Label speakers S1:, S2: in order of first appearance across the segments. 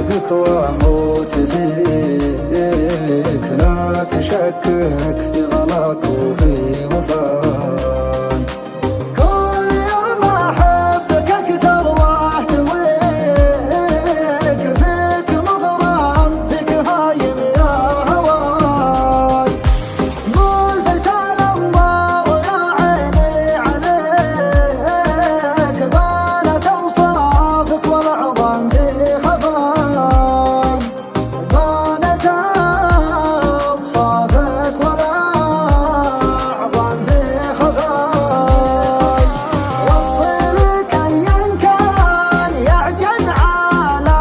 S1: بك واموت فيك، لا تشكك في غلاك وفي وفاي. كل يوم احبك اكثر واحتويك، فيك مغرم فيك هايم يا هواي. ملفت الانظار يا عيني عليك، بانت اوصافك والعظم في خفاي. بانت اوصافك والعظم في خفاي. وصفي لك ايا كان يعجز على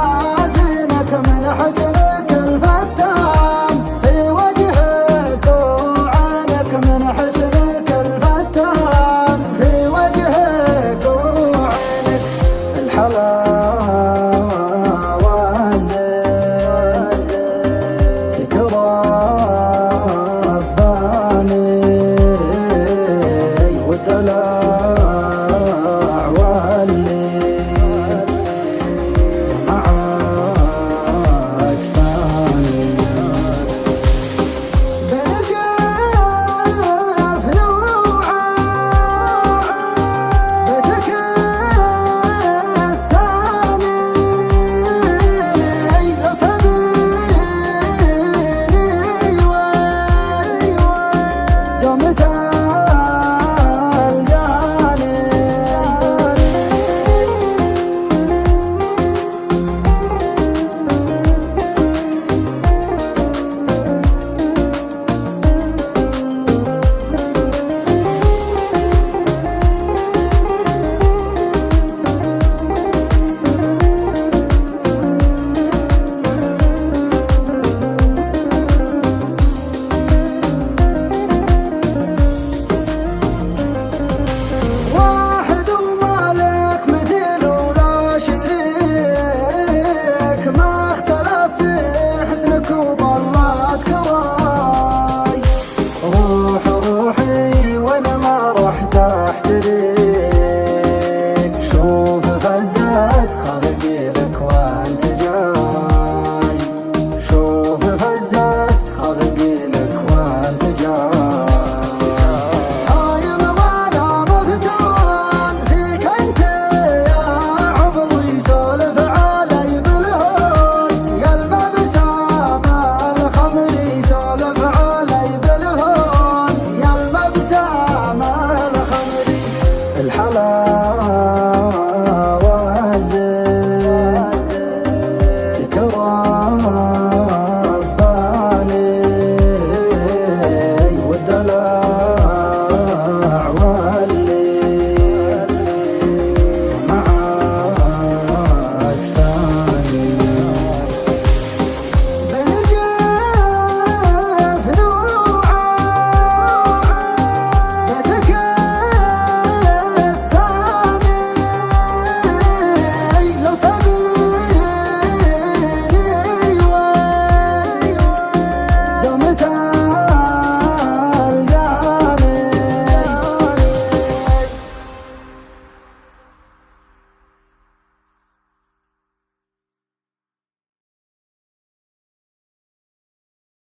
S1: زينك، من حسنك الفتان في وجهك وعينك، من حسنك الفتان في وجهك وعينك. الحلاوة الزين فيك رباني، والدلع والليل معاك ثاني. بنجف نوعا بيتك الثاني، لو تبيني وين دوم تلقاني. واحد ومالك مثيل ولا شريك، ما اختلف في حسنك وضلت كراي. روحي وانا ما رحت احتريك، شوف فزت خلقي لك وانت جاي. شوف فزت خلقي لك وانت جاي. هايم وانا مفتون فيك انت يا عمر، يسولف علي بالهون يا المبسام الخمر، يسولف علي بالهون يا المبسام الخمر. الحلاوة الزين فيك